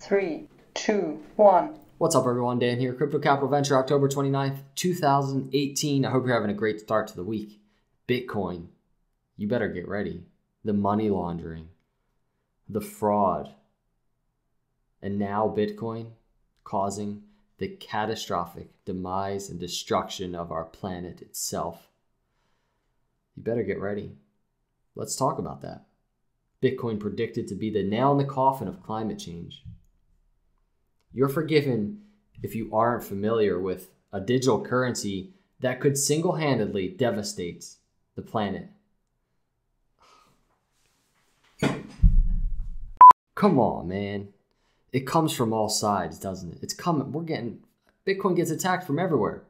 3, 2, 1. What's up, everyone? Dan here, Crypto Capital Venture, October 29th, 2018. I hope you're having a great start to the week. Bitcoin, you better get ready. The money laundering, the fraud, and now Bitcoin causing the catastrophic demise and destruction of our planet itself. You better get ready. Let's talk about that. Bitcoin predicted to be the nail in the coffin of climate change. You're forgiven if you aren't familiar with a digital currency that could single-handedly devastate the planet. Come on, man. It comes from all sides, doesn't it? It's coming. Bitcoin gets attacked from everywhere.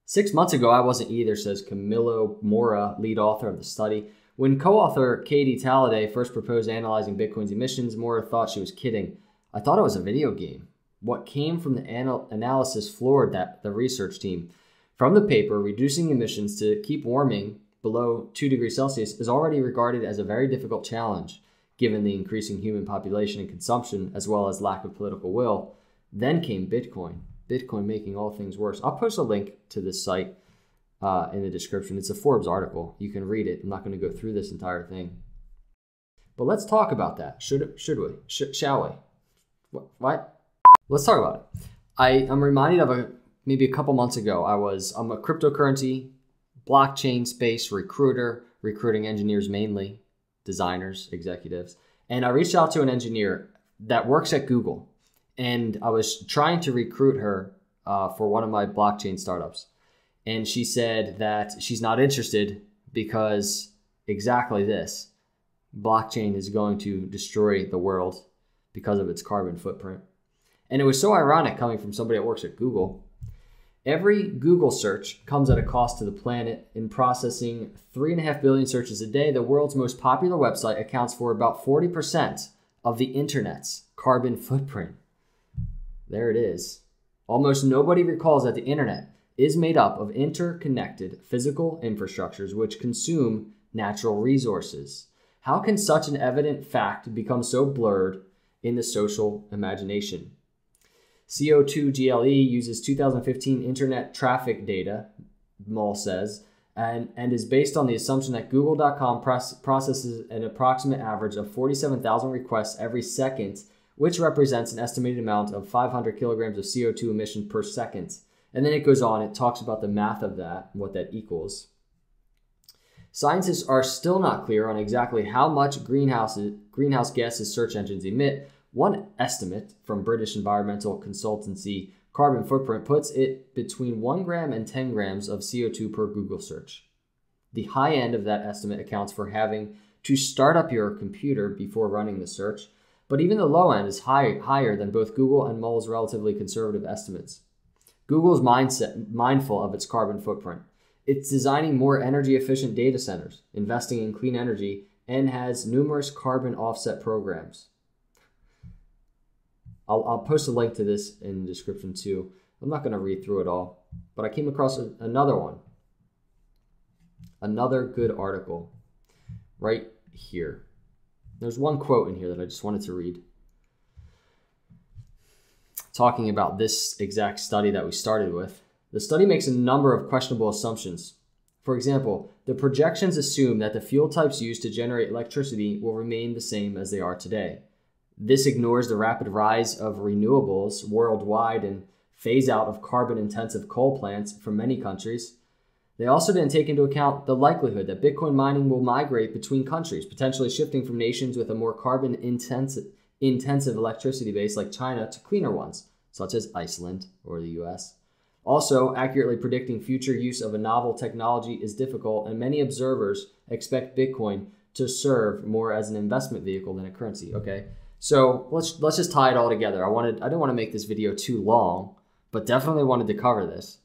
6 months ago, I wasn't either, says Camilo Mora, lead author of the study. When co-author Katie Talladay first proposed analyzing Bitcoin's emissions, Mora thought she was kidding. I thought it was a video game. What came from the analysis floored the research team. From the paper, reducing emissions to keep warming below 2 degrees Celsius is already regarded as a very difficult challenge, given the increasing human population and consumption, as well as lack of political will. Then came Bitcoin. Bitcoin making all things worse. I'll post a link to this site in the description. It's a Forbes article. You can read it. I'm not going to go through this entire thing. But let's talk about that. Should we? Shall we? What? Let's talk about it. I'm reminded of maybe a couple months ago. I'm a cryptocurrency, blockchain space recruiter, recruiting engineers mainly, designers, executives. And I reached out to an engineer that works at Google. And I was trying to recruit her for one of my blockchain startups. And she said that she's not interested because exactly this. Blockchain is going to destroy the world because of its carbon footprint. And it was so ironic coming from somebody that works at Google. Every Google search comes at a cost to the planet. In processing 3.5 billion searches a day, the world's most popular website accounts for about 40% of the internet's carbon footprint. There it is. Almost nobody recalls that the internet is made up of interconnected physical infrastructures which consume natural resources. How can such an evident fact become so blurred in the social imagination? CO2 GLE uses 2015 internet traffic data, Mull says, and is based on the assumption that Google.com processes an approximate average of 47,000 requests every second, which represents an estimated amount of 500 kilograms of CO2 emission per second. And then it goes on, it talks about the math of that, what that equals. Scientists are still not clear on exactly how much greenhouse gases search engines emit. One estimate from British environmental consultancy Carbon Footprint puts it between 1 gram and 10 grams of CO2 per Google search. The high end of that estimate accounts for having to start up your computer before running the search, but even the low end is higher than both Google and Mull's relatively conservative estimates. Google is mindful of its carbon footprint. It's designing more energy-efficient data centers, investing in clean energy, and has numerous carbon offset programs. I'll post a link to this in the description too. I'm not going to read through it all, but I came across another one. Another good article right here. There's one quote in here that I just wanted to read, talking about this exact study that we started with. The study makes a number of questionable assumptions. For example, the projections assume that the fuel types used to generate electricity will remain the same as they are today. This ignores the rapid rise of renewables worldwide and phase out of carbon-intensive coal plants from many countries. They also didn't take into account the likelihood that Bitcoin mining will migrate between countries, potentially shifting from nations with a more carbon-intensive electricity base like China to cleaner ones, such as Iceland or the US. Also, accurately predicting future use of a novel technology is difficult, and many observers expect Bitcoin to serve more as an investment vehicle than a currency. Okay, so let's just tie it all together. I didn't want to make this video too long, but definitely wanted to cover this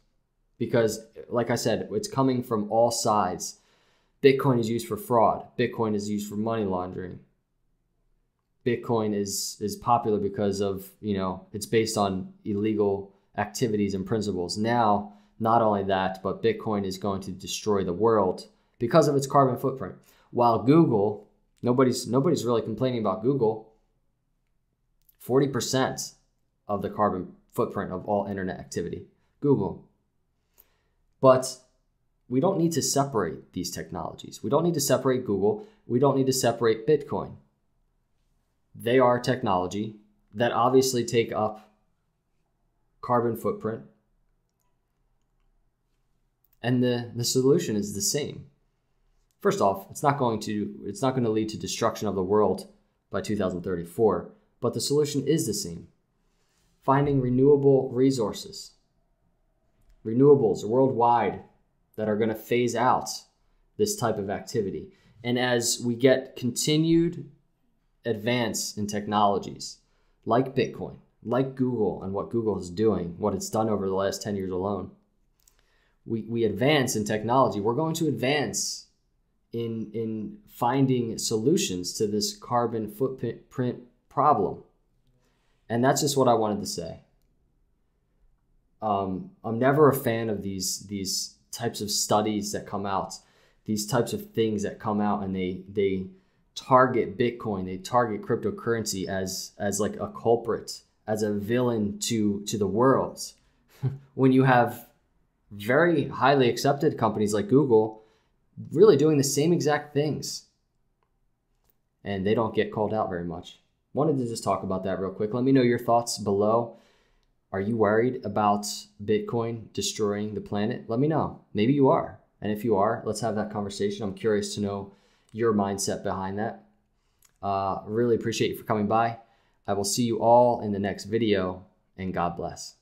because, like I said, it's coming from all sides. Bitcoin is used for fraud. Bitcoin is used for money laundering. Bitcoin is popular because of, it's based on illegal activities and principles. Now, not only that, but Bitcoin is going to destroy the world because of its carbon footprint. While Google, nobody's really complaining about Google. 40% of the carbon footprint of all internet activity. Google. But we don't need to separate these technologies. We don't need to separate Google. We don't need to separate Bitcoin. They are technology that obviously take up carbon footprint. And the solution is the same. First off, it's not going to lead to destruction of the world by 2034, but the solution is the same. Finding renewable resources, renewables worldwide that are going to phase out this type of activity. And as we get continued advance in technologies like Bitcoin, like Google and what Google is doing, what it's done over the last 10 years alone, we advance in technology. We're going to advance in finding solutions to this carbon footprint problem. And that's just what I wanted to say. I'm never a fan of these types of studies that come out, these types of things that come out, and they target Bitcoin, they target cryptocurrency as like a culprit, as a villain to the world. When you have very highly accepted companies like Google really doing the same exact things, and they don't get called out very much. Wanted to just talk about that real quick. Let me know your thoughts below. Are you worried about Bitcoin destroying the planet? Let me know. Maybe you are. And if you are, let's have that conversation. I'm curious to know your mindset behind that. Really appreciate you for coming by. I will see you all in the next video, and God bless.